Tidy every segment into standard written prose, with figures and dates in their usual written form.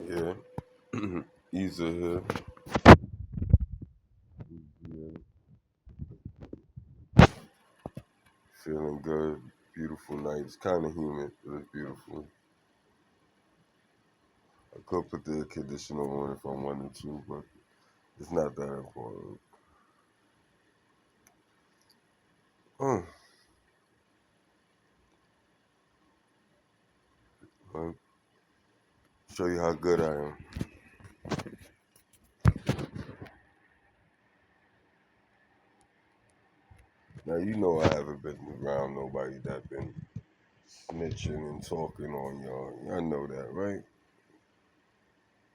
Yeah. Easer here. Yeah. Feeling good. Beautiful night. It's kind of humid, but it's beautiful. I could put the air conditioner on if I wanted to, but it's not that important. Oh, I'll show you how good I am. Now, you know I haven't been around nobody that been snitching and talking on y'all. I know that, right?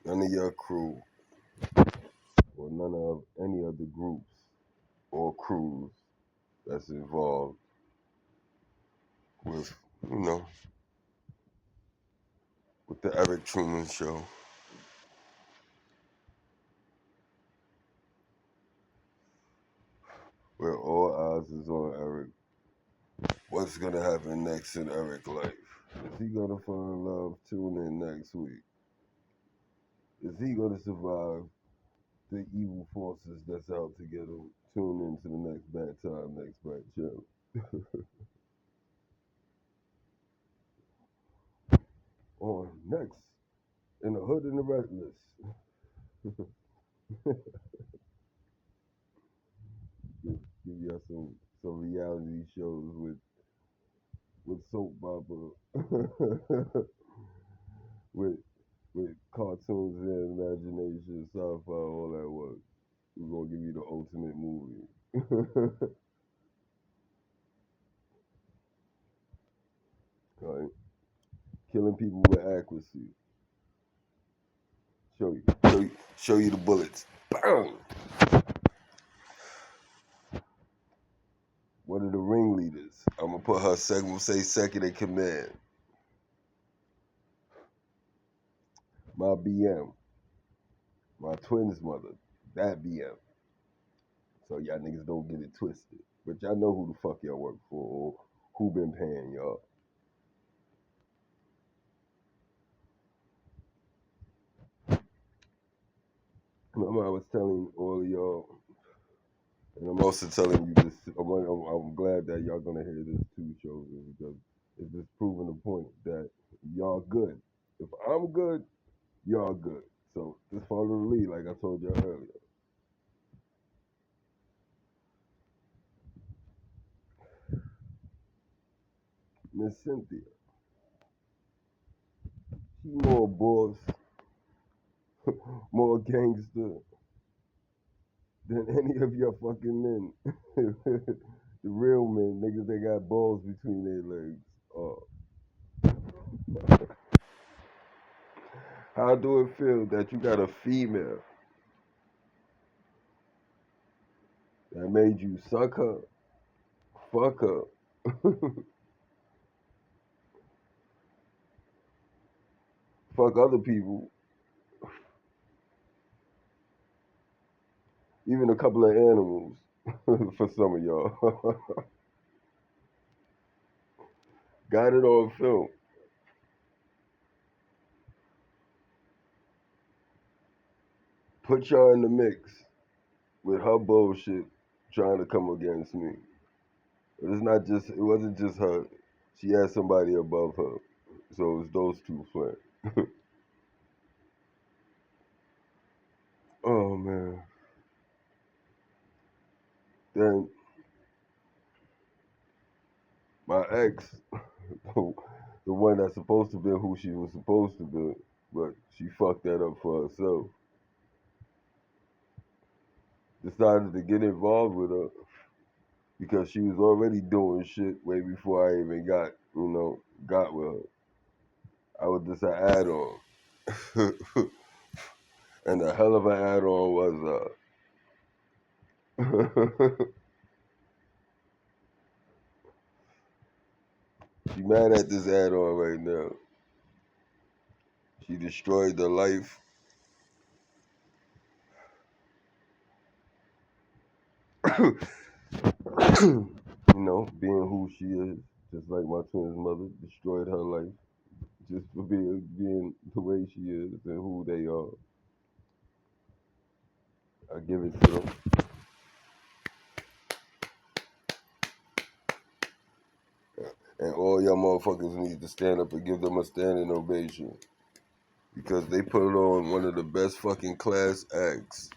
None of your crew or none of any other groups or crews that's involved with, you know, with the Eric Truman Show. Where all eyes is on Eric. What's gonna happen next in Eric's life? Is he gonna find love? Tune in next week. Is he gonna survive the evil forces that's out to get him? Tune in to the next bad time, next bad channel. On next in the Hood and the Reckless. Give y'all some reality shows with soap opera with with cartoons and imagination, sci-fi, all that work. We're gonna give you the ultimate movie. Right? Killing people with accuracy. Show you the bullets. Bam! One of the ringleaders. I'm gonna put her second, say second in command. My BM, my twins mother, that BM. So y'all niggas don't get it twisted. But y'all know who the fuck y'all work for or who been paying y'all. Remember I was telling all of y'all, and I'm also telling you this. I'm glad that y'all gonna hear this too, chosen, because it's just proving the point that y'all good. If I'm good, y'all good. So just follow the lead, like I told y'all earlier. Miss Cynthia, she more boss, more gangster than any of your fucking men. The real men, niggas that got balls between their legs. Oh, how do it feel that you got a female that made you suck her, fuck her, fuck other people, even a couple of animals for some of y'all. Got it on film. Put y'all in the mix with her bullshit trying to come against me. But it's not just, it wasn't just her. She had somebody above her. So it was those two friends. Oh man. Then my ex, the one that's supposed to be who she was supposed to be, but she fucked that up for herself. Decided to get involved with her because she was already doing shit way before I even got with her. I was just an add-on. And the hell of an add-on was she mad at this add-on right now. She destroyed the life. Being who she is, just like my twin's mother, destroyed her life just for the way she is and who they are. I give it to them. And all y'all motherfuckers need to stand up and give them a standing ovation. Because they put on one of the best fucking class acts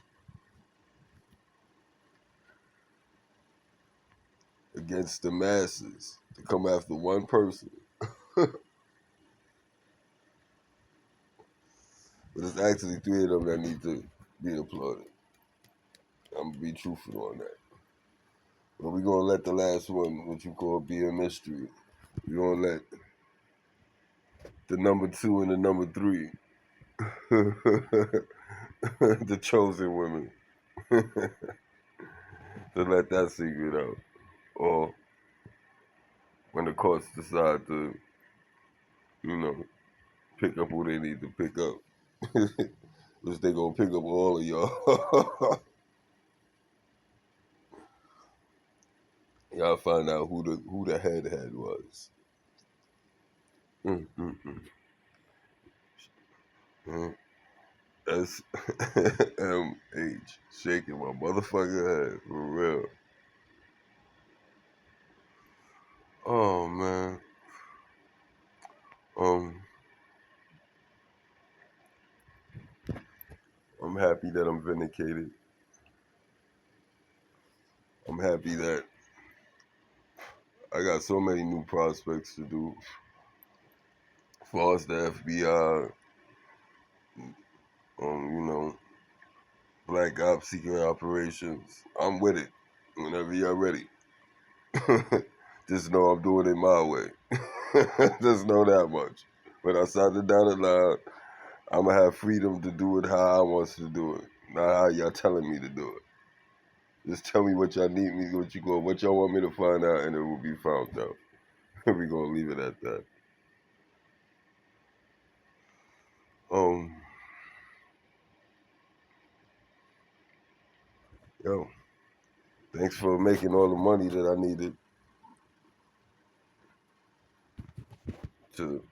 against the masses to come after one person. But it's actually three of them that need to be applauded. I'm gonna be truthful on that. But we're gonna let the last one, what you call, be a mystery. We're gonna let the number two and the number three, the chosen women, to let that secret out. Or when the courts decide to, you know, pick up who they need to pick up. Which they gonna pick up all of y'all. Y'all find out who the head was. Mm, mm, mm. Mm. SMH shaking my motherfucking head for real. Oh man. Um, I'm happy that I'm vindicated. I'm happy that I got so many new prospects to do. As far as the FBI, you know, Black Ops secret operations, I'm with it. Whenever y'all ready. Just know I'm doing it my way. Just know that much. When I sign it down the line, I'm gonna have freedom to do it how I want to do it, not how y'all telling me to do it. Just tell me what y'all need me, what y'all want me to find out, and it will be found out. We're gonna leave it at that. Um, yo, thanks for making all the money that I needed to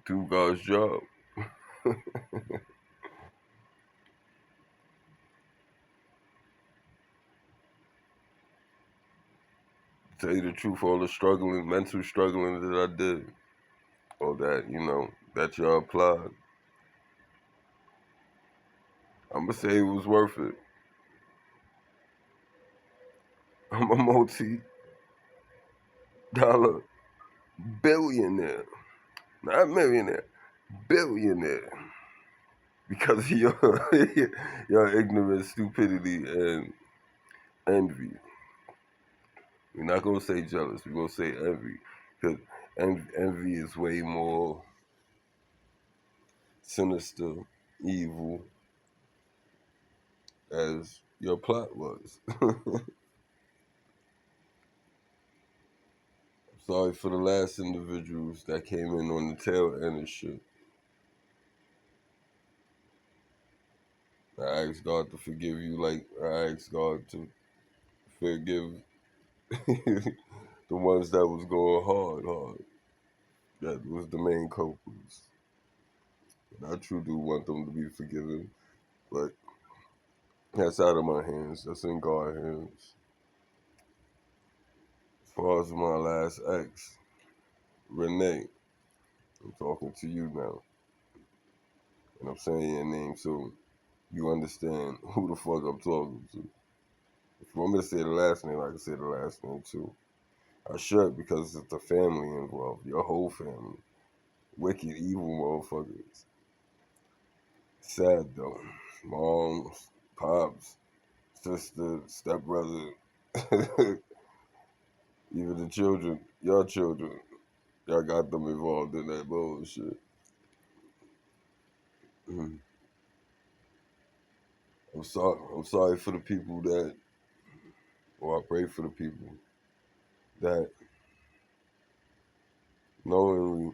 do God's job. Tell you the truth, all the struggling, mental struggling that I did, or that, that y'all applied, I'm gonna say it was worth it. I'm a multi-dollar billionaire, not millionaire, billionaire, because of your ignorance, stupidity, and envy. We're not gonna say jealous. We're gonna say envy, because envy is way more sinister, evil, as your plot was. Sorry for the last individuals that came in on the tail end of shit. I ask God to forgive you like I ask God to forgive the ones that was going hard. That was the main culprits. And I truly do want them to be forgiven, but that's out of my hands. That's in God's hands. As far as my last ex, Renee, I'm talking to you now, and I'm saying your name so you understand who the fuck I'm talking to. If you want me to say the last name, I can say the last name too. I should because it's the family involved, your whole family. Wicked, evil motherfuckers. Sad though. Moms, pops, sister, stepbrother, even the children, your children, y'all got them involved in that bullshit. I'm sorry. I'm sorry for the people that, or I pray for the people that knowingly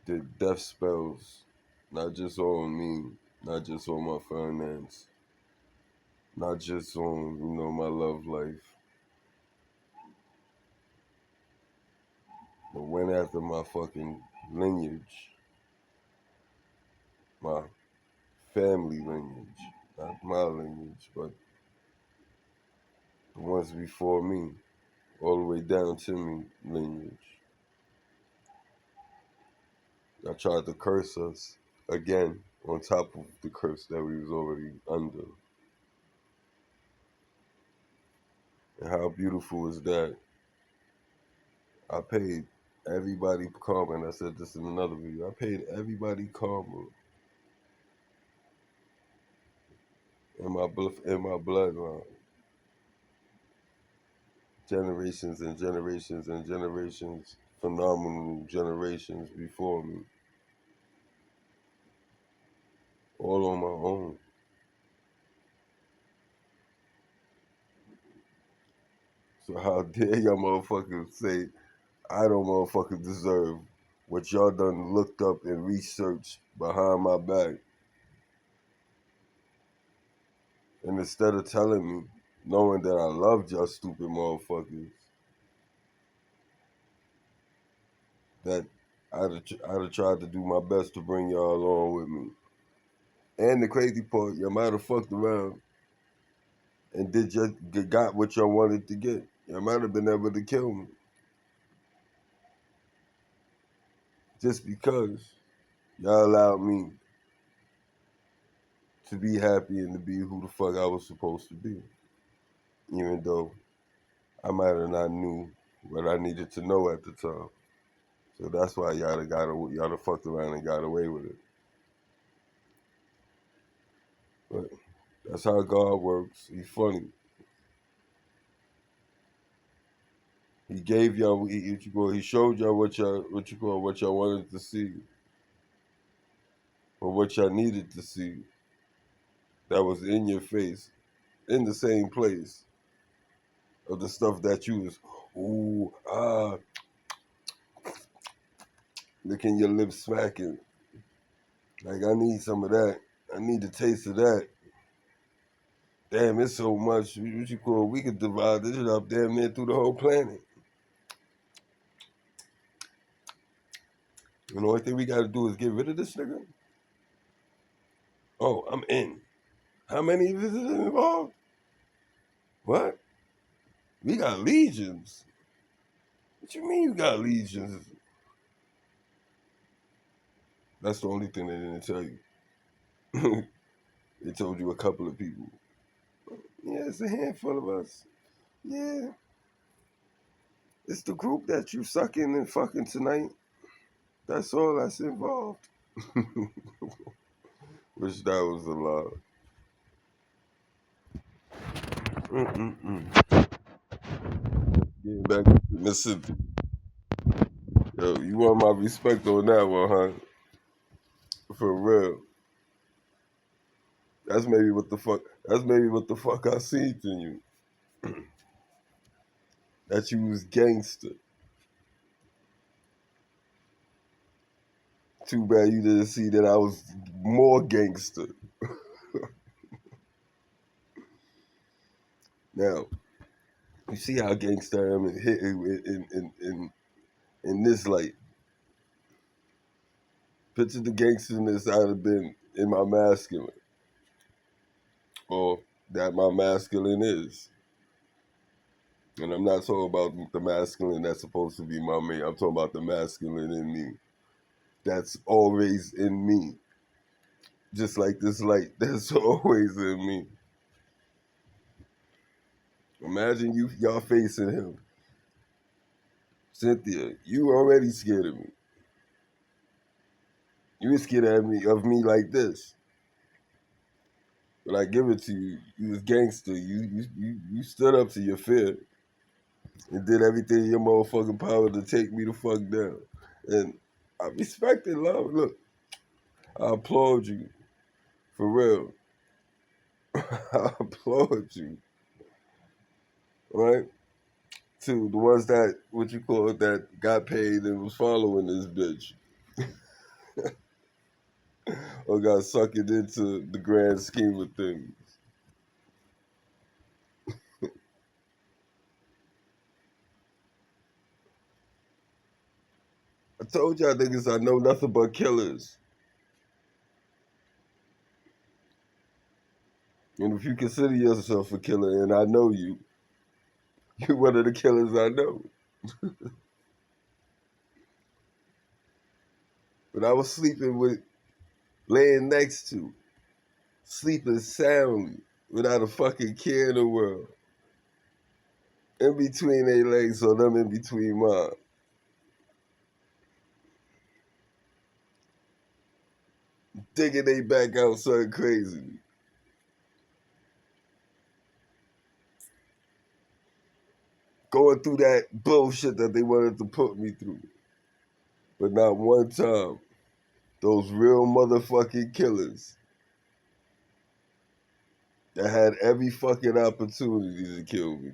did death spells, not just on me, not just on my finance, not just on my love life, but went after my fucking lineage, my family lineage, not my lineage, but the ones before me, all the way down to me lineage. I tried to curse us again on top of the curse that we was already under. And how beautiful is that? I paid everybody karma, and I said this in another video. I paid everybody karma in my bloodline, generations and generations and generations, phenomenal generations before me, all on my own. So how dare y'all motherfuckers say I don't motherfucking deserve what y'all done looked up and researched behind my back. And instead of telling me, knowing that I loved y'all stupid motherfuckers, that I'd have tried to do my best to bring y'all along with me. And the crazy part, y'all might have fucked around and got what y'all wanted to get. Y'all might have been able to kill me. Just because y'all allowed me to be happy and to be who the fuck I was supposed to be. Even though I might have not knew what I needed to know at the time. So that's why y'all done fucked around and got away with it. But that's how God works. He's funny. He gave y'all he showed y'all what y'all wanted to see or what y'all needed to see that was in your face, in the same place of the stuff that you was licking your lips smacking. Like I need some of that. I need the taste of that. Damn, it's so much. We could divide this shit up damn near through the whole planet. And the only thing we gotta do is get rid of this nigga. Oh, I'm in. How many visitors involved? What? We got legions. What you mean you got legions? That's the only thing they didn't tell you. They told you a couple of people. Yeah, it's a handful of us. Yeah. It's the group that you sucking and fucking tonight. That's all that's involved. Which that was a lot. Getting back to Mississippi. Yo, you want my respect on that one, huh? For real. That's maybe what the fuck I seen in you. That you was gangster. Too bad you didn't see that I was more gangster. Now, you see how gangster I am in this light. Picture the gangsterness I'd have been in my masculine. Or that my masculine is. And I'm not talking about the masculine that's supposed to be my mate. I'm talking about the masculine in me. That's always in me. Just like this light that's always in me. Imagine y'all facing him. Cynthia, you already scared of me. You was scared of me like this. But I give it to you. You was gangster. You stood up to your fear and did everything in your motherfucking power to take me the fuck down. And I respect it, love. Look, I applaud you. For real. I applaud you. Right? To the ones that, what you call it, that got paid and was following this bitch. Or got sucked into the grand scheme of things. I told y'all niggas I know nothing but killers. And if you consider yourself a killer, and I know you, you're one of the killers I know. But I was sleeping with, laying next to, sleeping soundly, without a fucking care in the world. In between their legs, or them in between mine. Digging they back out something crazy. Going through that bullshit that they wanted to put me through. But not one time. Those real motherfucking killers that had every fucking opportunity to kill me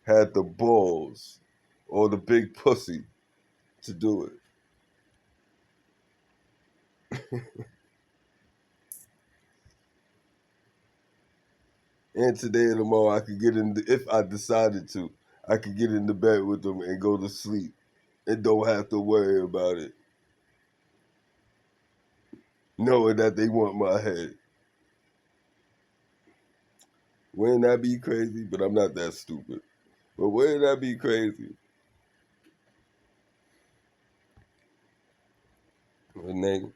had the balls or the big pussy to do it. And today and tomorrow, I could get in, if I decided to, I could get into bed with them and go to sleep and don't have to worry about it. Knowing that they want my head. Wouldn't that be crazy? But I'm not that stupid. But wouldn't that be crazy? And then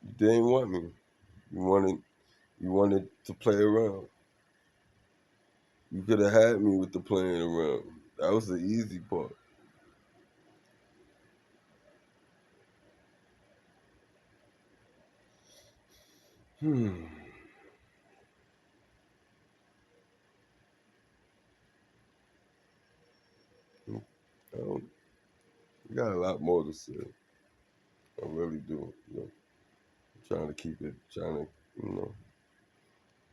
you didn't want me. You wanted to play around. You could have had me with the playing around. That was the easy part. Hmm. I don't, you got a lot more to say. I really do. You know, trying to keep it, you know,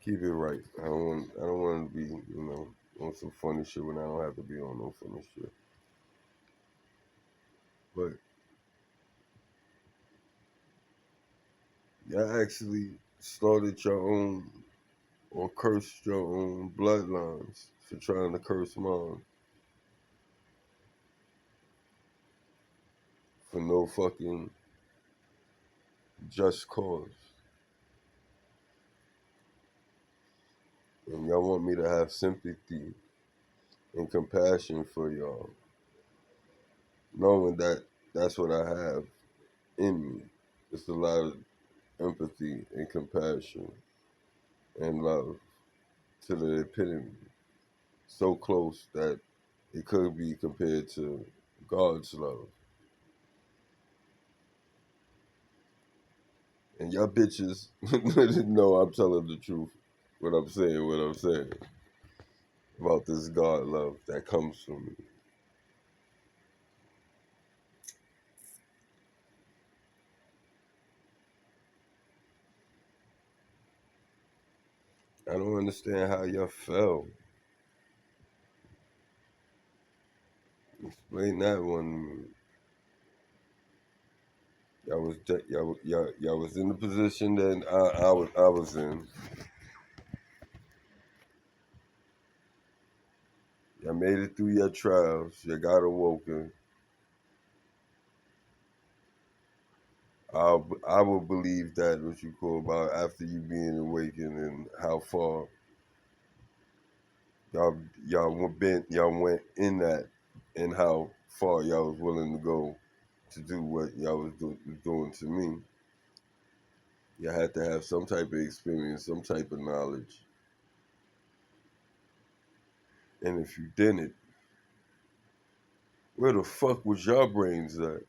keep it right. I don't want to be, on some funny shit when I don't have to be on no funny shit. But y'all actually started your own or cursed your own bloodlines for trying to curse mine for no fucking just cause. And y'all want me to have sympathy and compassion for y'all, knowing that that's what I have in me. It's a lot of empathy and compassion and love to the epitome. So close that it could be compared to God's love. And y'all bitches know I'm telling the truth. What I'm saying about this God love that comes from me. I don't understand how y'all fell. Explain that one to me. Y'all was in the position that I was in. Y'all made it through your trials. You got awoken. I will believe that what you call about after you being awakened and how far y'all y'all went in that and how far y'all was willing to go to do what y'all was doing to me. You had to have some type of experience, some type of knowledge. And if you didn't, where the fuck was your brains at?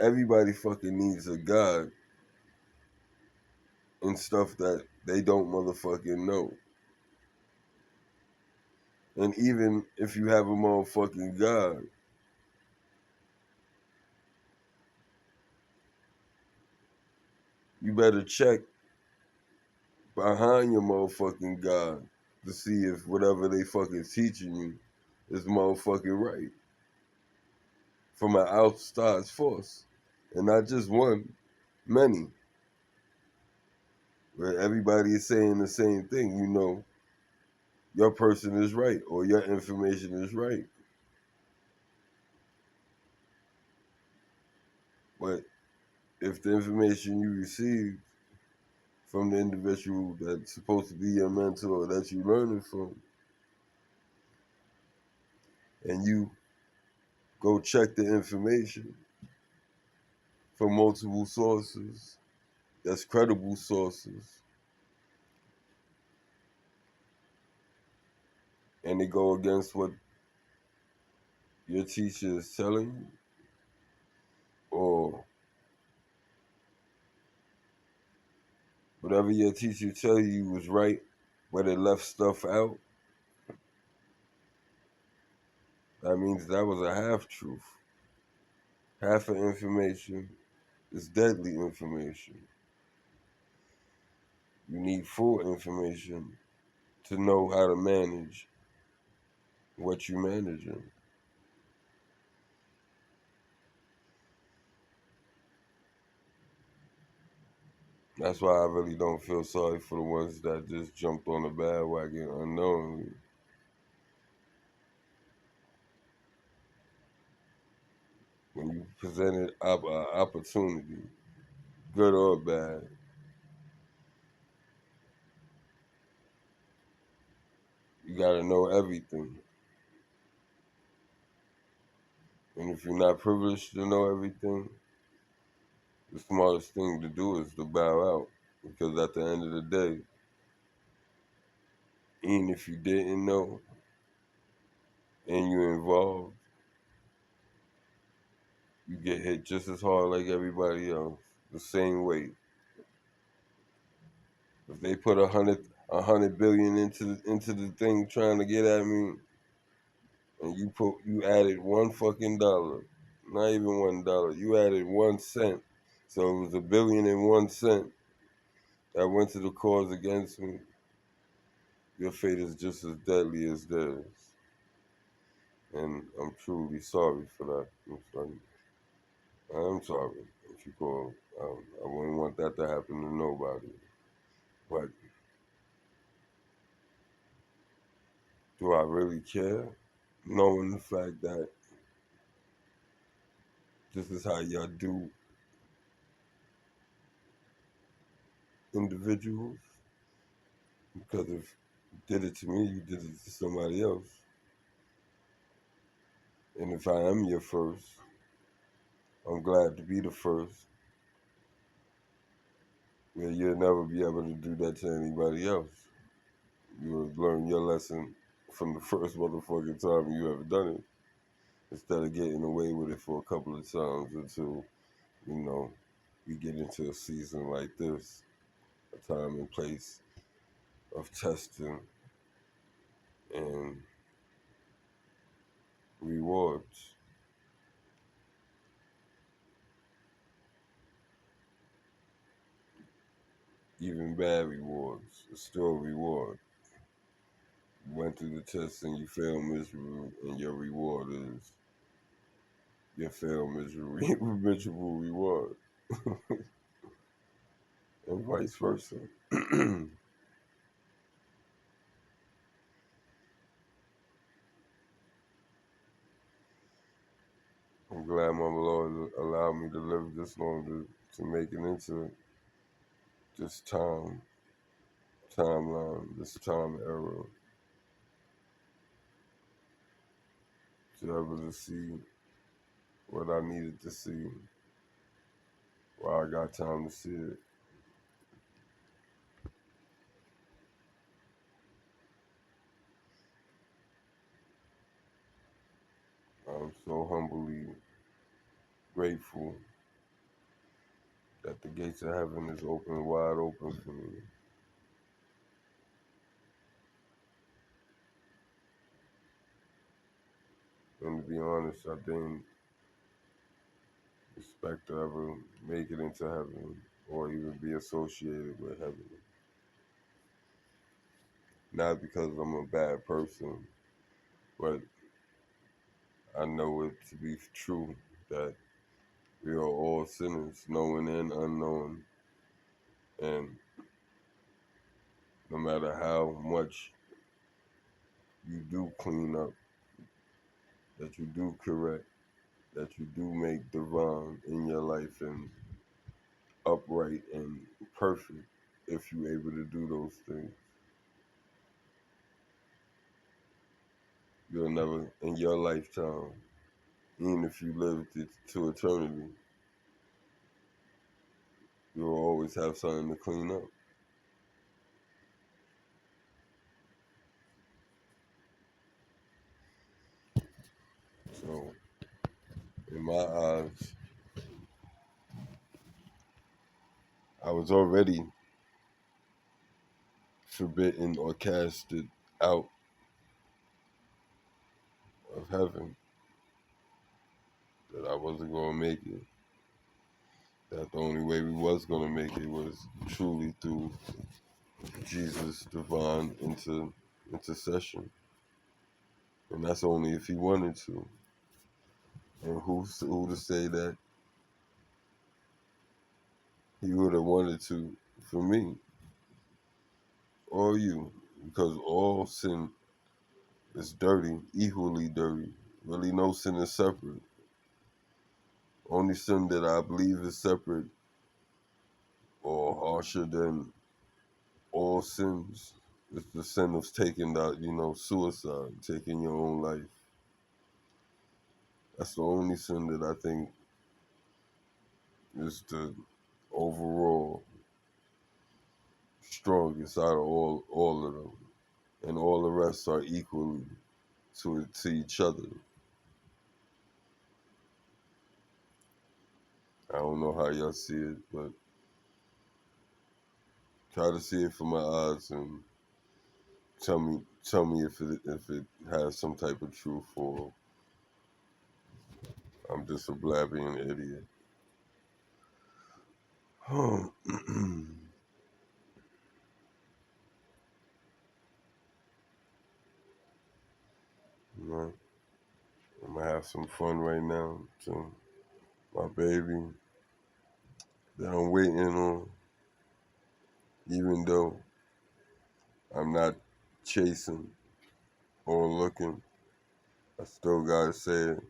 Everybody fucking needs a God and stuff that they don't motherfucking know. And even if you have a motherfucking God, you better check behind your motherfucking God to see if whatever they fucking teaching you is motherfucking right. From an outside force. And not just one, many. where everybody is saying the same thing, you know, your person is right or your information is right. But if the information you receive from the individual that's supposed to be your mentor that you learning from, and you go check the information from multiple sources, that's credible sources, and they go against what your teacher is telling you, or whatever your teacher tell you was right, but it left stuff out, that means that was a half truth. Half of information is deadly information. You need full information to know how to manage what you're managing. That's why I really don't feel sorry for the ones that just jumped on the bandwagon unknowingly. When you presented an opportunity, good or bad, you gotta know everything. And if you're not privileged to know everything, the smartest thing to do is to bow out. Because at the end of the day, even if you didn't know and you're involved, you get hit just as hard like everybody else, the same way. If they put a hundred billion into the thing trying to get at me, and you added $1 fucking, not even $1, you added 1 cent, so it was $1,000,000,001 that went to the cause against me. Your fate is just as deadly as theirs, and I'm truly sorry for that. I'm sorry. I am sorry if you call. I wouldn't want that to happen to nobody. But do I really care? Knowing the fact that this is how y'all do individuals? Because if you did it to me, you did it to somebody else. And if I am your first, I'm glad to be the first. Where you'll never be able to do that to anybody else. You'll learn your lesson from the first motherfucking time you ever done it, instead of getting away with it for a couple of times until, you know, we get into a season like this, a time and place of testing and rewards. Even bad rewards, it's still a reward. You went through the test and you failed miserably, and your reward is your failed miserable, miserable reward, and vice versa. I'm glad my Lord allowed me to live this long to make it into this timeline, this time era, to be able to see what I needed to see while I got time to see it. I'm so humbly grateful that the gates of heaven is open, wide open for me. And to be honest, I didn't expect to ever make it into heaven or even be associated with heaven. Not because I'm a bad person, but I know it to be true that we are all sinners, knowing and unknowing. And no matter how much you do clean up, that you do correct, that you do make divine in your life and upright and perfect, if you're able to do those things, you'll never, in your lifetime, even if you live to eternity, you'll always have something to clean up. So, in my eyes, I was already forbidden or casted out of heaven, that I wasn't going to make it, that the only way we was going to make it was truly through Jesus' divine intercession. And that's only if he wanted to. And who to say that he would have wanted to for me or you? Because all sin is dirty, equally dirty. Really, no sin is separate. Only sin that I believe is separate or harsher than all sins is the sin of taking that, suicide, taking your own life. That's the only sin that I think is the overall strongest out of all of them. And all the rest are equally to each other. I don't know how y'all see it, but try to see it from my eyes and tell me if it has some type of truth, or I'm just a blabbing idiot. Right. I'm gonna have some fun right now. So my baby that I'm waiting on, even though I'm not chasing or looking, I still gotta say it.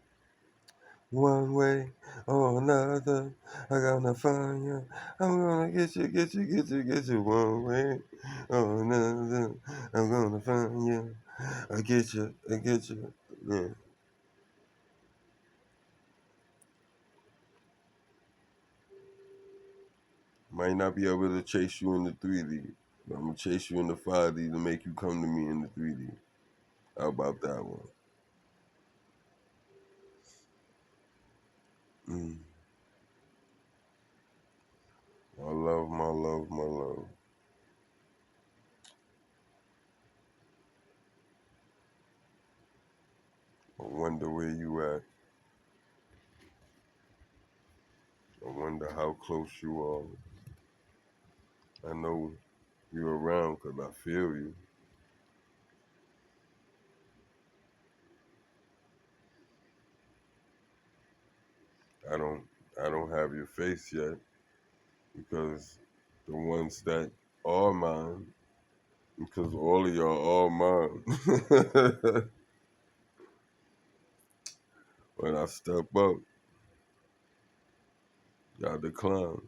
One way or another, I gonna find you. I'm gonna get you, get you, get you, get you. One way or another, I'm gonna find you. I get you, I get you. Yeah. Might not be able to chase you in the 3D, but I'm gonna chase you in the 5D to make you come to me in the 3D. How about that one? Mm. My love, my love, my love. I wonder where you at. I wonder how close you are. I know you're around because I feel you. I don't I don't have your face yet because the ones that are mine, because all of y'all are mine. When I step up, y'all decline.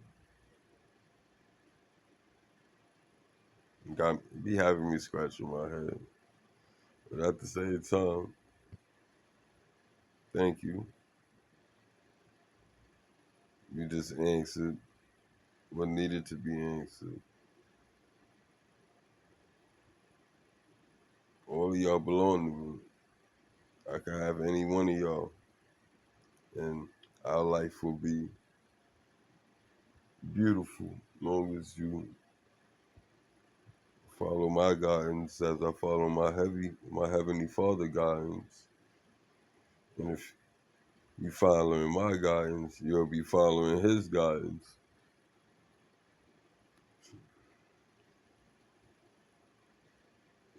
Got be having me scratching my head. But at the same time, thank you. You just answered what needed to be answered. All of y'all belong to me. I can have any one of y'all, and our life will be beautiful as long as you follow my guidance as I follow my heavenly Father guidance. And if you following my guidance, you'll be following his guidance.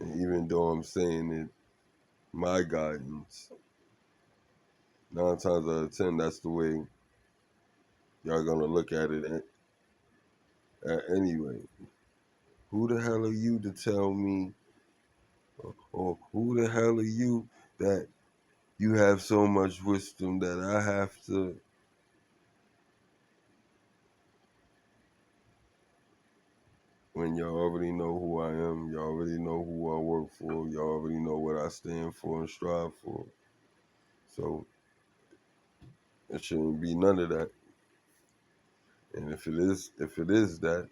And even though I'm saying it, my guidance, 9 times out of 10, that's the way y'all gonna look at it at anyway. Who the hell are you to tell me, or who the hell are you that you have so much wisdom that I have to, when y'all already know who I am, y'all already know who I work for, y'all already know what I stand for and strive for. So it shouldn't be none of that. And if it is that,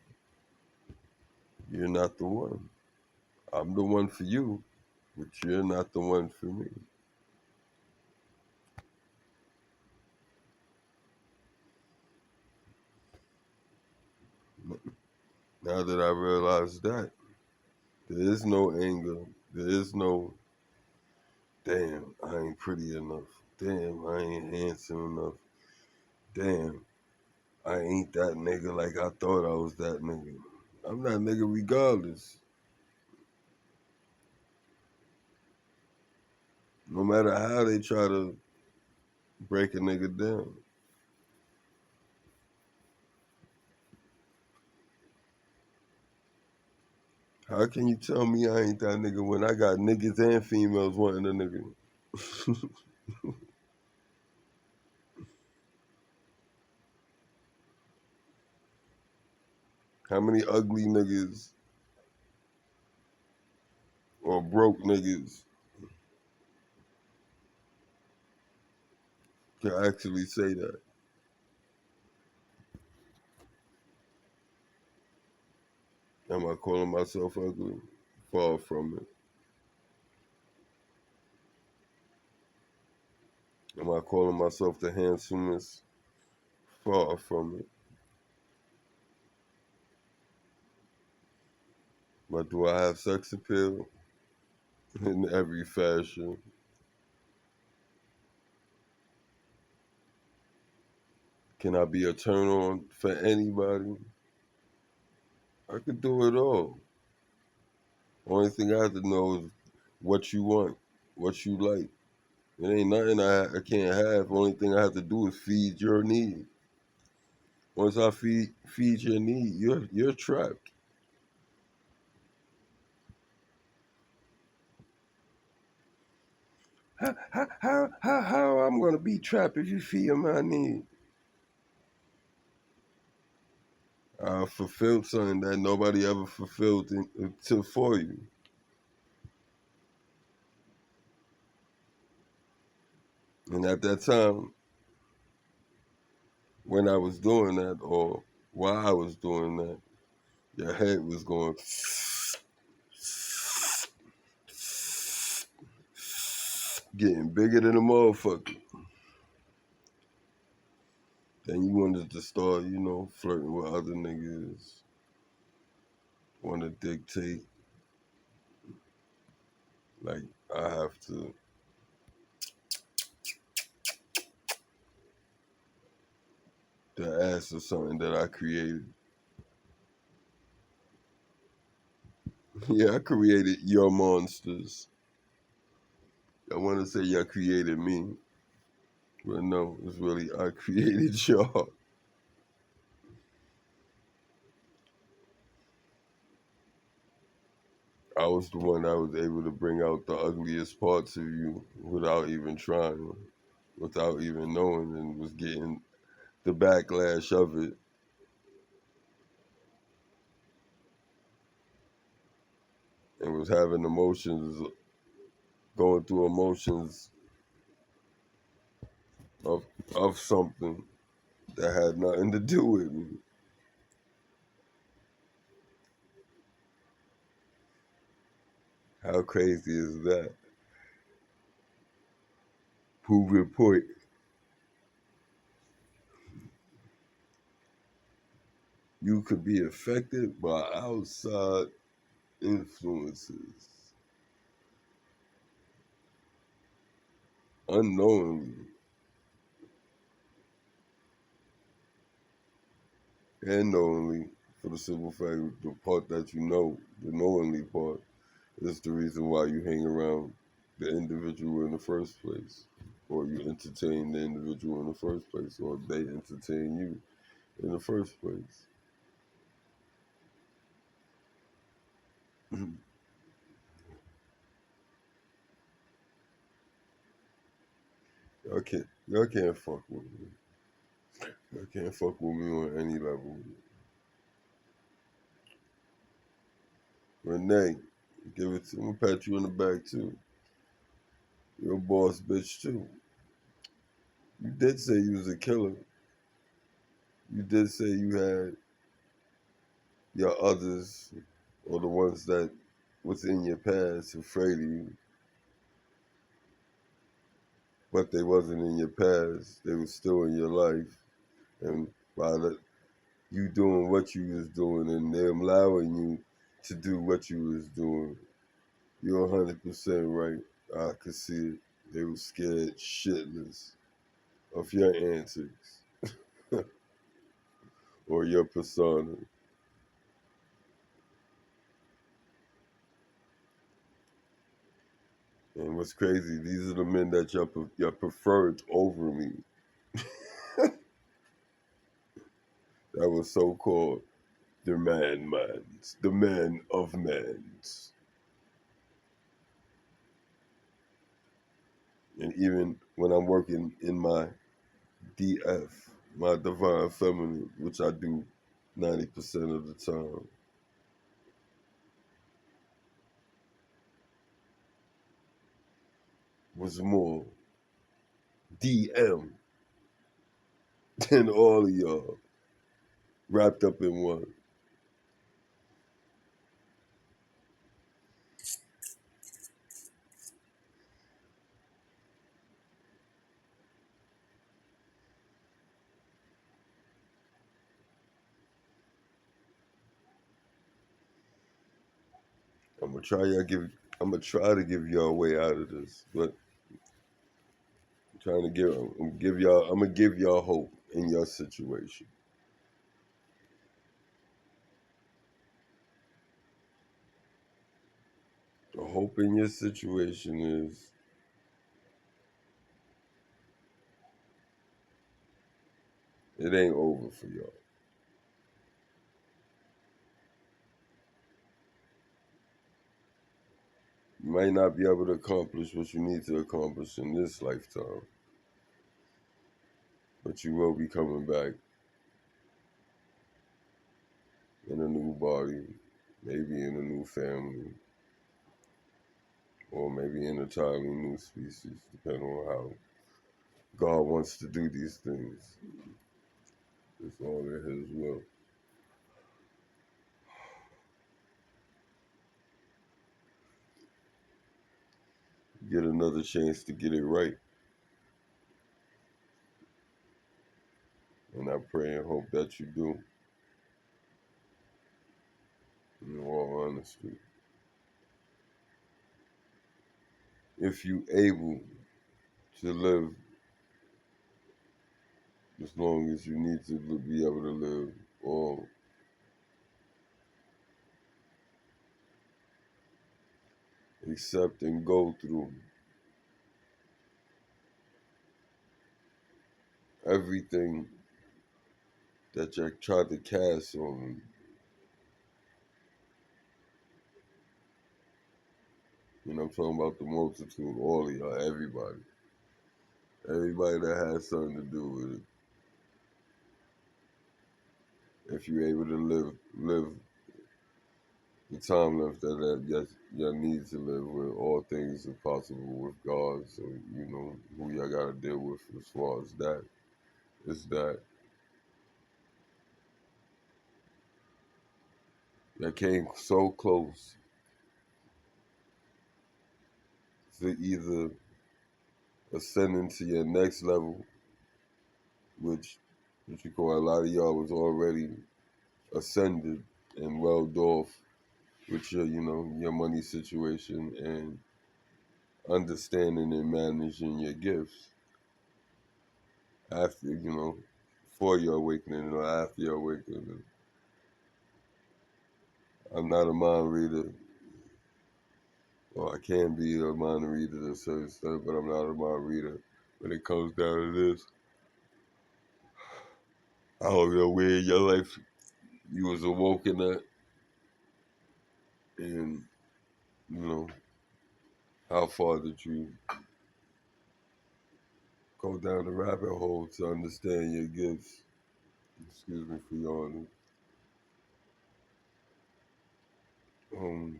you're not the one. I'm the one for you, but you're not the one for me. Now that I realize that, there is no anger. There is no, damn, I ain't pretty enough. Damn, I ain't handsome enough. Damn, I ain't that nigga like I thought I was that nigga. I'm that nigga regardless. No matter how they try to break a nigga down. How can you tell me I ain't that nigga when I got niggas and females wanting a nigga? How many ugly niggas or broke niggas can actually say that? Am I calling myself ugly? Far from it. Am I calling myself the handsomest? Far from it. But do I have sex appeal? In every fashion. Can I be a turn on for anybody? I could do it all. Only thing I have to know is what you want, what you like. It ain't nothing I can't have. Only thing I have to do is feed your need. Once I feed your need, you're trapped. How I'm gonna be trapped if you feed my need? I fulfilled something that nobody ever fulfilled until for you. And at that time, when I was doing that, or while I was doing that, your head was going getting bigger than a motherfucker. Then you wanted to start, flirting with other niggas, want to dictate. Like, I have to ask for something that I created. Yeah, I created your monsters. I want to say y'all created me, but no, it's really I created y'all. I was the one that was able to bring out the ugliest parts of you without even trying, without even knowing, and was getting the backlash of it, and was having emotions, going through emotions of of something that had nothing to do with me. How crazy is that? Prove your point. You could be affected by outside influences unknowingly and knowingly, for the simple fact the part that you know, the knowingly part, is the reason why you hang around the individual in the first place, or you entertain the individual in the first place, or they entertain you in the first place. Y'all can't fuck with me. Y'all can't fuck with me on any level. Renee, give it to me. Pat you on the back too. You're a boss bitch too. You did say you was a killer. You did say you had your others or the ones that was in your past afraid of you, but they wasn't in your past. They was still in your life. And by you doing what you was doing and them allowing you to do what you was doing, you're 100% right. I could see it. They were scared shitless of your antics or your persona. And what's crazy, these are the men that y'all preferred over me. That was so called the man of mans. And even when I'm working in my DF, my divine feminine, which I do 90% of the time, was more DM than all of y'all wrapped up in one. I'm gonna try to give y'all a way out of this, but I'm gonna give y'all hope in your situation. The hope in your situation is it ain't over for y'all. You might not be able to accomplish what you need to accomplish in this lifetime, but you will be coming back in a new body, maybe in a new family, or maybe in a entirely new species, depending on how God wants to do these things. It's all in His will. Get another chance to get it right. And I pray and hope that you do, in all honesty. If you able to live as long as you need to be able to live, or accept and go through everything that you tried to cast on me. You know, I'm talking about the multitude, all of y'all, everybody. Everybody that has something to do with it. If you're able to live the time left that y'all need to live with, all things are possible with God. So, you know, who y'all got to deal with as far as that is that y'all came so close to either ascending to your next level, which you call a lot of y'all was already ascended and well off with your, you know, your money situation and understanding and managing your gifts after, you know, for your awakening or after your awakening. I'm not a mind reader, or I can be a mind reader to a certain extent, but I'm not a mind reader when it comes down to this. I don't know where in your life you was awoken at, And, you know, how far did you go down the rabbit hole to understand your gifts? Excuse me for yawning. Um,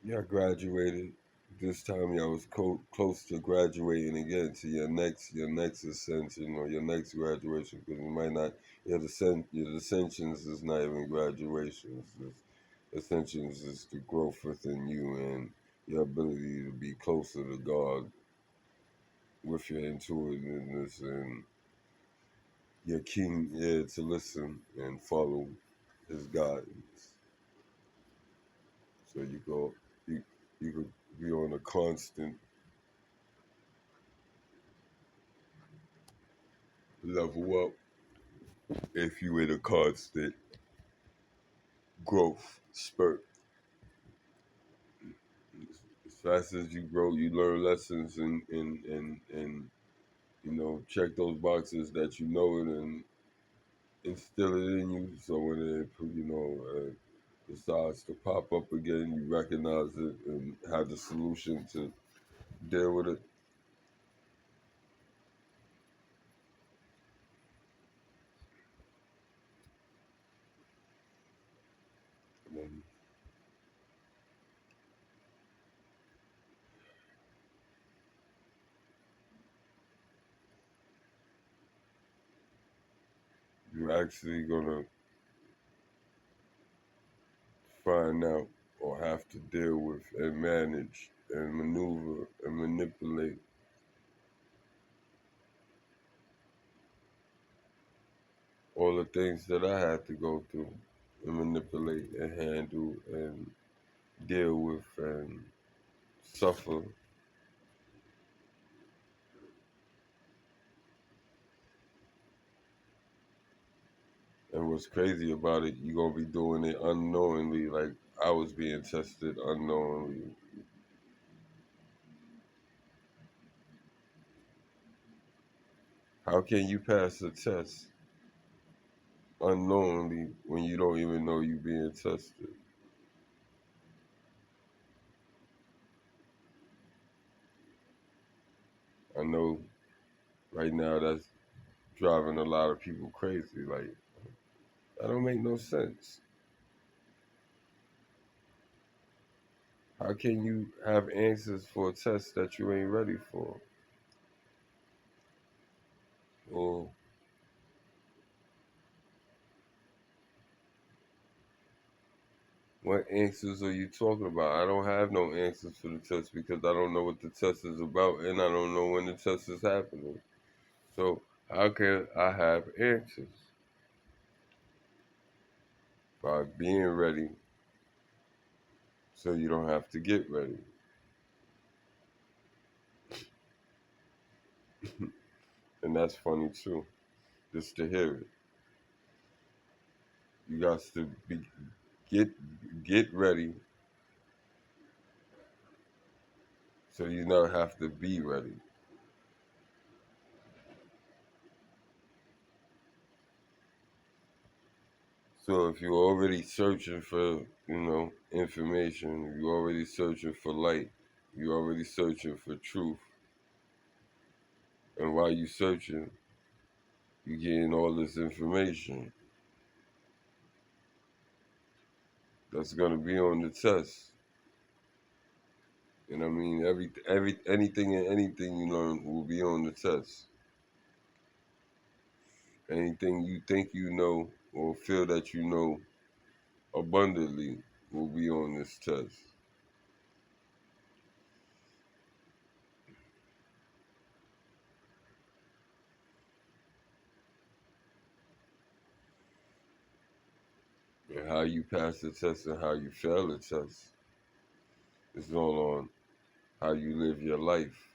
yeah, I graduated. This time, yeah, I was close to graduating again to your next ascension or your next graduation, because you might not your ascensions is not even graduations. Ascensions is the growth within you and your ability to be closer to God with your intuitiveness and your keen ear to listen and follow His guidance. So you could be on a constant level up if you in a constant growth spurt. As fast as you grow, you learn lessons and check those boxes that you know it and instill it in you. So when decides to pop up again, you recognize it and have the solution to deal with it. And you're actually gonna find out or have to deal with and manage and maneuver and manipulate all the things that I had to go through and manipulate and handle and deal with and suffer. And what's crazy about it, you're gonna be doing it unknowingly, like I was being tested unknowingly. How can you pass a test unknowingly when you don't even know you're being tested? I know right now that's driving a lot of people crazy. Like, that don't make no sense. How can you have answers for a test that you ain't ready for? Or what answers are you talking about? I don't have no answers for the test because I don't know what the test is about and I don't know when the test is happening. So how can I have answers? By being ready so you don't have to get ready. And that's funny too, just to hear it. You got to get get ready so you not have to be ready. So if you're already searching for, information, you're already searching for light, you're already searching for truth, and while you're searching, you're getting all this information that's gonna be on the test. And I mean, every anything and anything you learn will be on the test. Anything you think you know or feel that you know abundantly will be on this test. And how you pass the test and how you fail the test is all on how you live your life.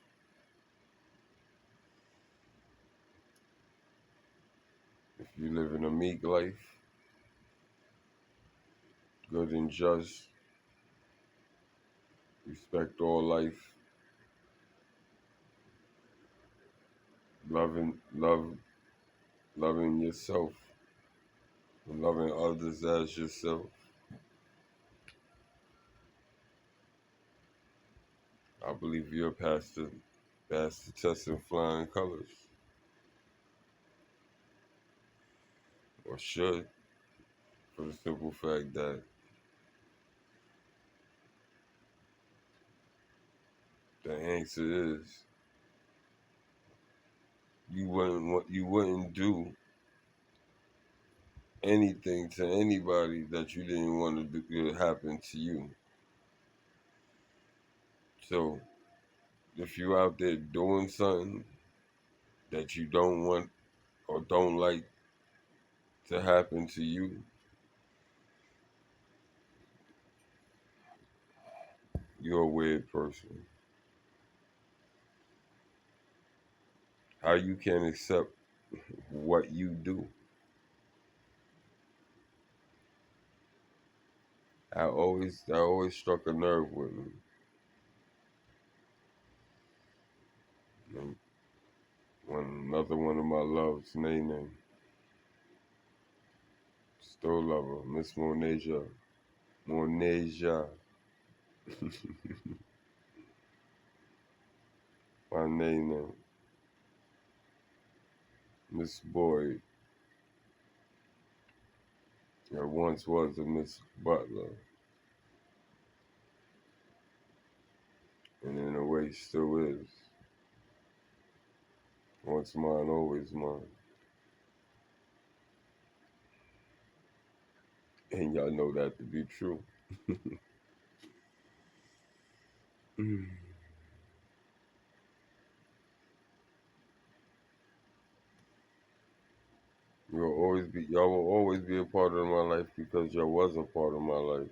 If you live in a meek life, good and just, respect all life, Love, loving yourself, and loving others as yourself. I believe you're past the test in flying colors, or should, for the simple fact that the answer is you wouldn't do anything to anybody that you didn't want to happen to you. So if you're out there doing something that you don't want or don't like to happen to you, you're a weird person. How you can accept what you do? That always struck a nerve with me. And another one of my loves, Nene, still love her, Miss Monasia. Monasia, my Nene, Miss Boyd. There once was a Miss Butler, and in a way still is. Once mine, always mine. And y'all know that to be true. Y'all will always be a part of my life because y'all was a part of my life.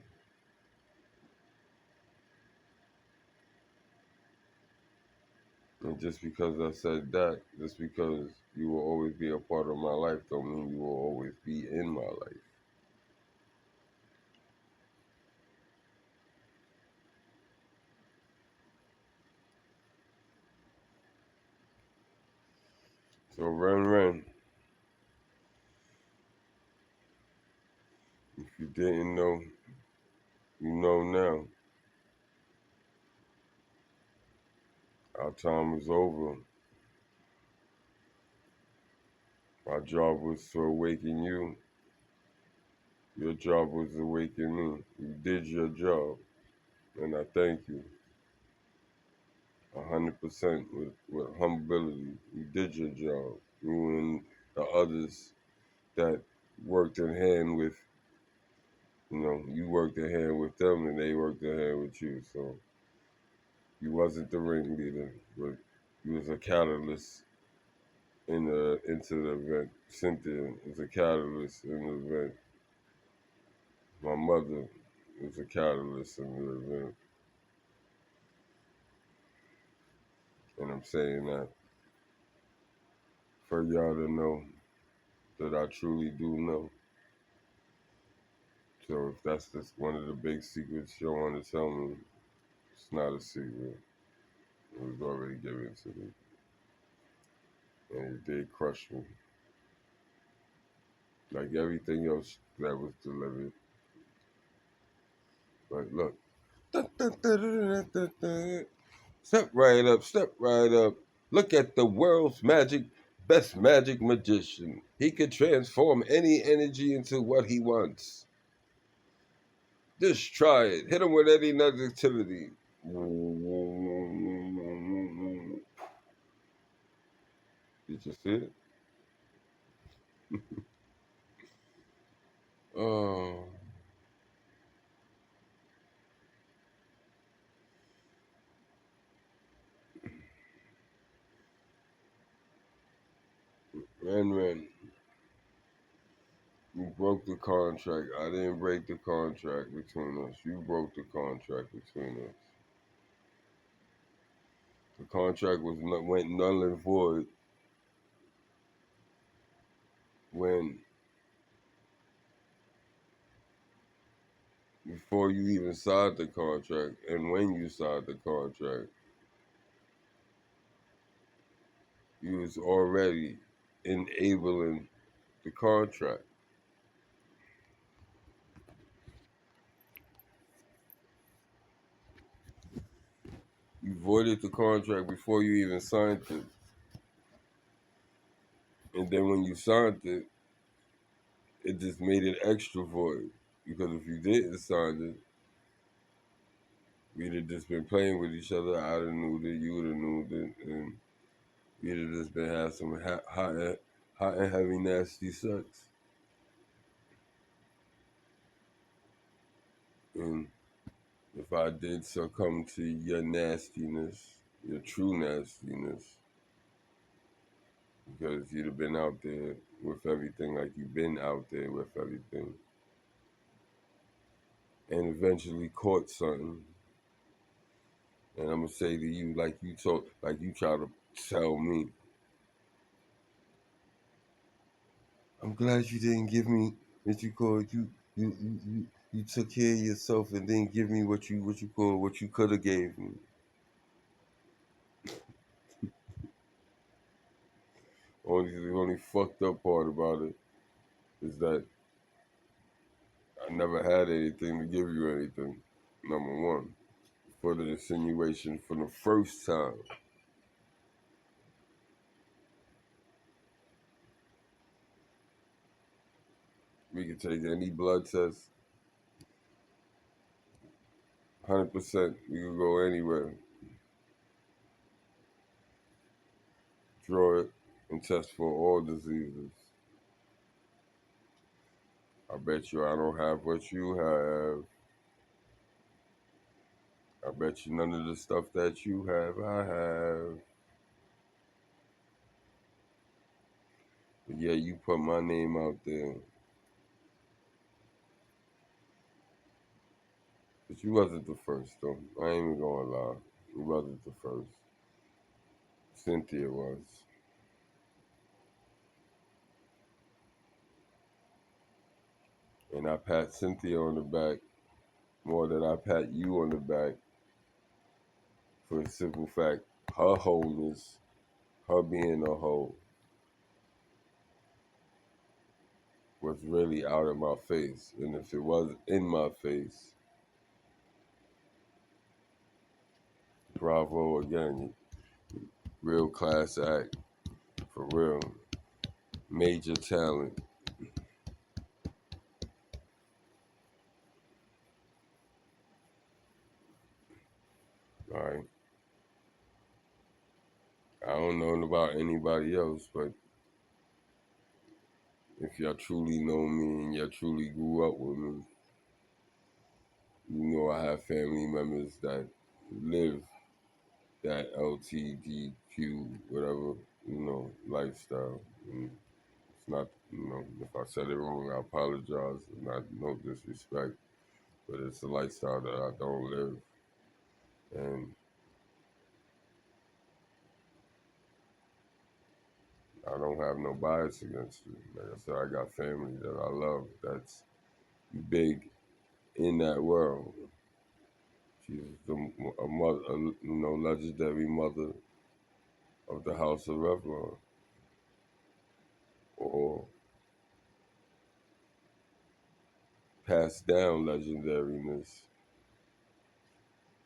And just because I said that, just because you will always be a part of my life, don't mean you will always be in my life. So Ren, if you didn't know, you know now. Our time is over. My job was to awaken you. Your job was to awaken me. You did your job, and I thank you 100% with humility. You did your job. You and the others that worked in hand with, you worked in hand with them, and they worked in hand with you. So you wasn't the ringleader, but you was a catalyst into the event. Cynthia was a catalyst in the event. My mother was a catalyst in the event. And I'm saying that for y'all to know that I truly do know. So if that's just one of the big secrets you want to tell me, it's not a secret. It was already given to me. And it did crush me. Like everything else that was delivered. But look. Step right up, step right up. Look at the world's best magic magician. He could transform any energy into what he wants. Just try it. Hit him with any negativity. Did you see it? Oh, Ren, you broke the contract. I didn't break the contract between us. You broke the contract between us. The contract went null and void when before you even signed the contract and when you signed the contract. You was already enabling the contract. You voided the contract before you even signed it. And then when you signed it, it just made it extra void. Because if you didn't sign it, we'd have just been playing with each other. I'd have knew that, you would have knew that, and we'd have just been having some hot and heavy, nasty sex. And if I did succumb to your nastiness, your true nastiness, because you'd have been out there with everything like you've been out there with everything, and eventually caught something. And I'm gonna say to you, like you try to tell me, I'm glad you didn't give me what you call you took care of yourself and didn't give me what you could have gave me. The only fucked up part about it is that I never had anything to give you anything. Number one, for the insinuation from the first time. We can take any blood test, 100%. We can go anywhere, draw it, and test for all diseases. I bet you I don't have what you have. I bet you none of the stuff that you have, I have. But yeah, you put my name out there. But you wasn't the first, though. I ain't even gonna lie. You wasn't the first. Cynthia was. And I pat Cynthia on the back more than I pat you on the back for the simple fact her wholeness, her being a whole, was really out of my face. And if it was in my face, bravo again. Real class act, for real. Major talent. All right. I don't know about anybody else, but if y'all truly know me and y'all truly grew up with me, you know I have family members that live that LTDQ, whatever, lifestyle. And it's not, if I said it wrong, I apologize. Not no disrespect, but it's a lifestyle that I don't live. And I don't have no bias against you. Like I said, I got family that I love that's big in that world. She's a mother, legendary mother of the House of Revlon, or passed down legendariness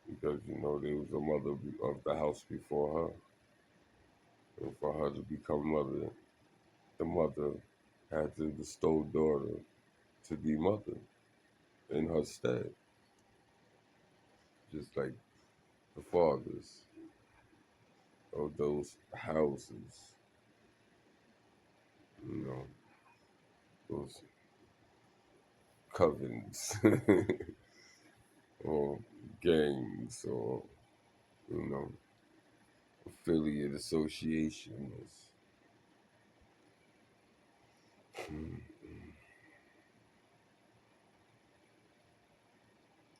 because there was a mother of the house before her, and for her to become mother, the mother had to bestow daughter to be mother in her stead, just like the fathers of those houses, you know, those covens or gangs or you know affiliate associations.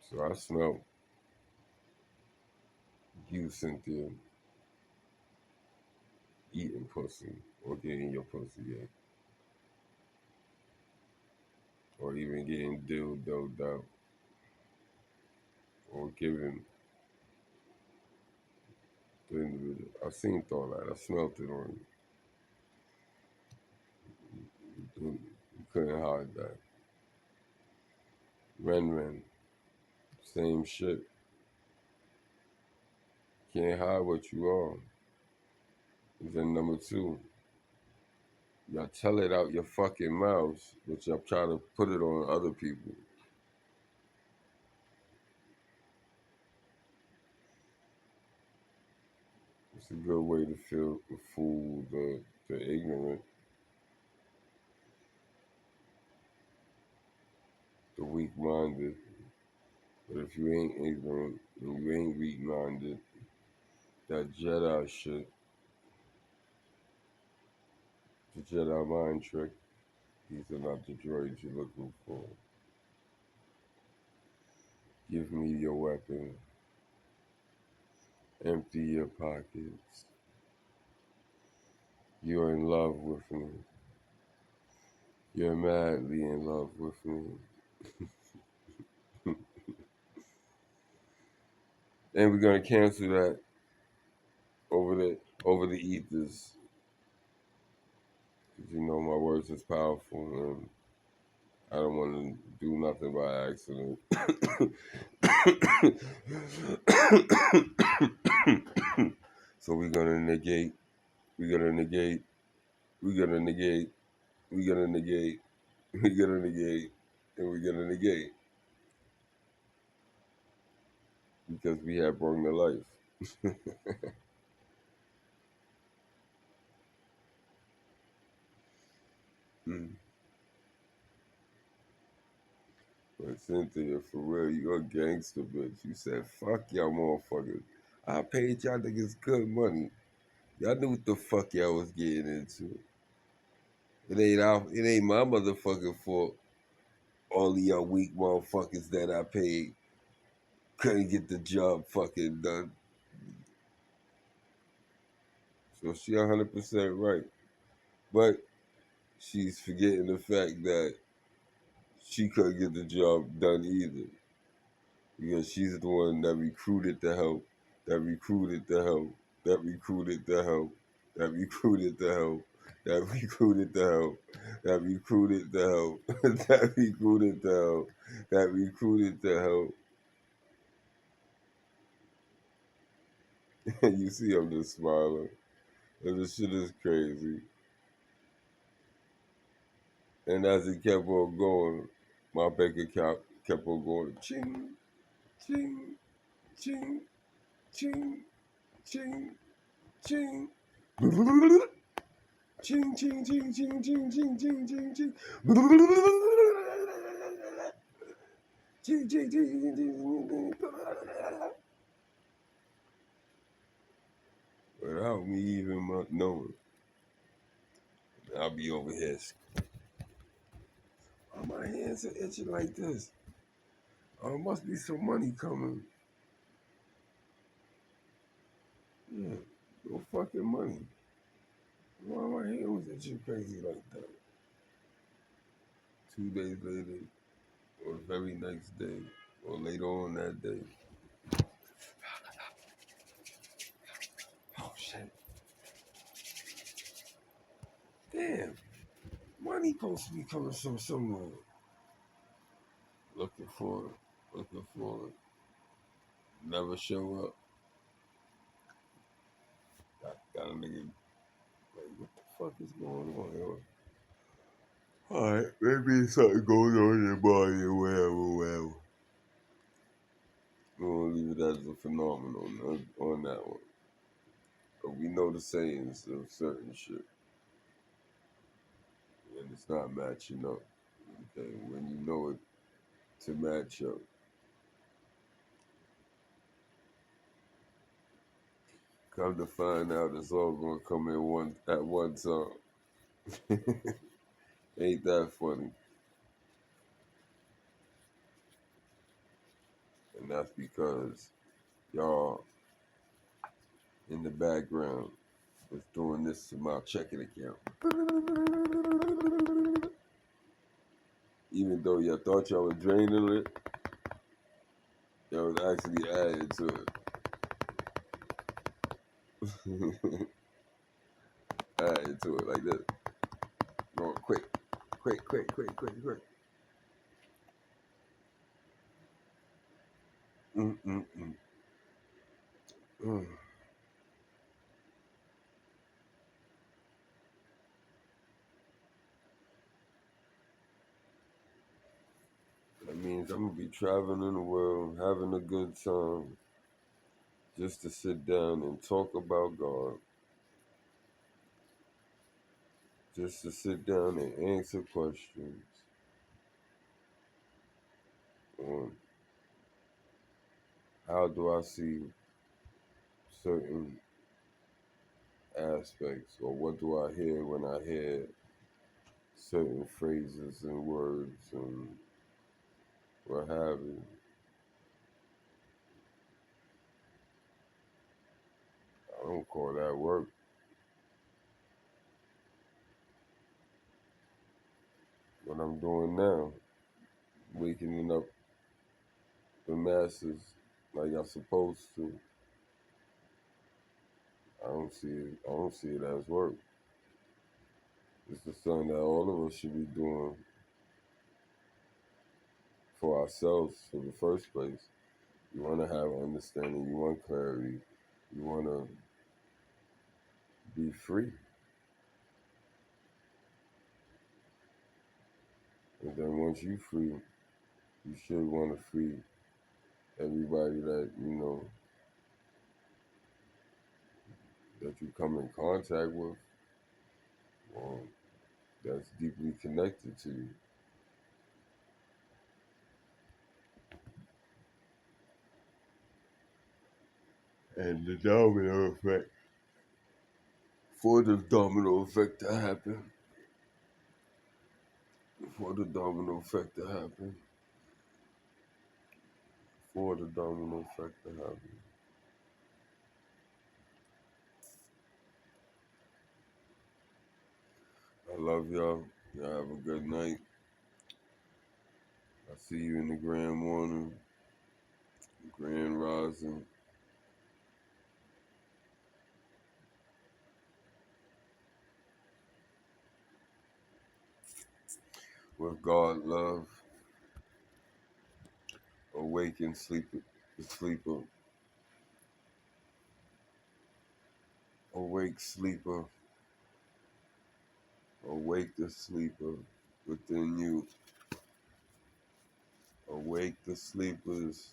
So I smell you, Cynthia, eating pussy or getting your pussy ate, or even getting dildoed out, or giving The individual. I seen all that. I smelt it on you. You couldn't hide that. Ren, same shit. Can't hide what you are. And then number two, y'all tell it out your fucking mouths, but y'all try to put it on other people. It's a good way to fool the ignorant, the weak-minded. But if you ain't ignorant and you ain't weak-minded, that Jedi shit, the Jedi mind trick, these are not the droids you're looking for. Give me your weapon. Empty your pockets. You're in love with me. You're madly in love with me. And we're gonna cancel that over the ethers. Cause you know my words is powerful and I don't want to do nothing by accident. So we're gonna negate, we're gonna negate, we're gonna negate, we're gonna negate, we're gonna negate, and we're gonna negate. Because we have brought the life. Mm. But Cynthia, for real, you a gangster bitch. You said, fuck y'all motherfuckers. I paid y'all niggas good money. Y'all knew what the fuck y'all was getting into. It ain't my motherfucking fault. All of y'all weak motherfuckers that I paid couldn't get the job fucking done. So she 100% right. But she's forgetting the fact that she couldn't get the job done either. Because she's the one that recruited the help, that recruited the help, that recruited the help, that recruited the help, that recruited the help, that recruited the help, that recruited the help, that recruited the help. And you see I'm just smiling. And this shit is crazy. And as it kept on going, my bank account kept on going ching, ching, ching, ching, ching, ching. Ching, ching, ching, ching, ching, ching, ching, ching, ching. Ching, ching, ching, ching, ching. Without me even knowing, I'll be over here. Oh, my hands are itching like this. Oh, must be some money coming. Yeah, no fucking money. Why my hand was itching crazy like that? 2 days later, or the very next day, or later on that day. Oh shit. Damn. Money supposed to be coming from somewhere. Looking for it. Looking for it. Never show up. Got a nigga like, what the fuck is going on, yo? Alright, maybe something going on in your body or whatever. We're gonna leave it as a phenomenon on that one. But we know the sayings of certain shit. And it's not matching up. Okay, when you know it to match up. Come to find out it's all gonna come in at one time. Ain't that funny? And that's because y'all in the background was doing this to my checking account. Even though y'all thought y'all was draining it, y'all was actually adding to it. Into it like this. Going quick. Quick. Mm. Mm. That means I'm gonna be traveling the world, having a good time, just to sit down and talk about God, just to sit down and answer questions on how do I see certain aspects, or what do I hear when I hear certain phrases and words and what have you. I don't call that work. What I'm doing now, waking up the masses like I'm supposed to. I don't see it. I don't see it as work. It's the something that all of us should be doing for ourselves in the first place. You want to have understanding. You want clarity. You want to be free. And then once you free, you should want to free everybody that that you come in contact with, or that's deeply connected to you. And the domino effect. For the domino effect to happen, for the domino effect to happen, for the domino effect to happen. I love y'all. Y'all have a good night. I see you in the grand morning, grand rising. With God love, awaken sleeper, the sleeper, awake sleeper, awake the sleeper within you. Awake the sleepers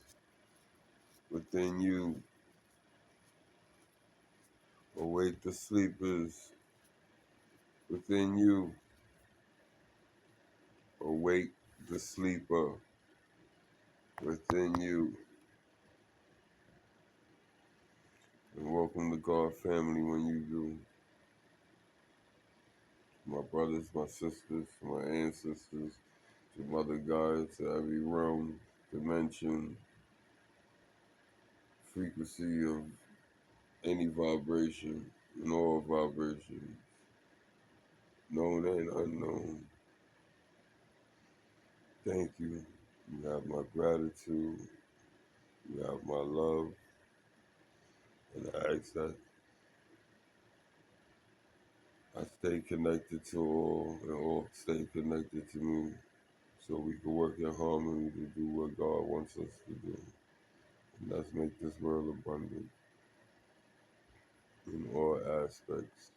within you. Awake the sleepers within you. Awake the sleeper within you. And welcome to God family when you do. My brothers, my sisters, my ancestors, to Mother God, to every realm, dimension, frequency of any vibration, and all vibrations, known and unknown. Thank you. You have my gratitude. You have my love. And I ask that I stay connected to all, and all stay connected to me, so we can work in harmony to do what God wants us to do. And let's make this world abundant in all aspects,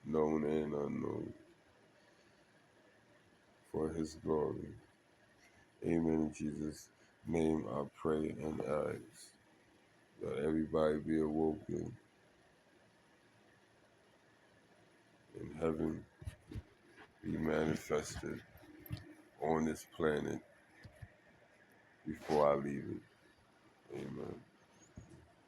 known and unknown, for His glory. Amen. In Jesus' name I pray and ask that everybody be awoken and heaven be manifested on this planet before I leave it. Amen.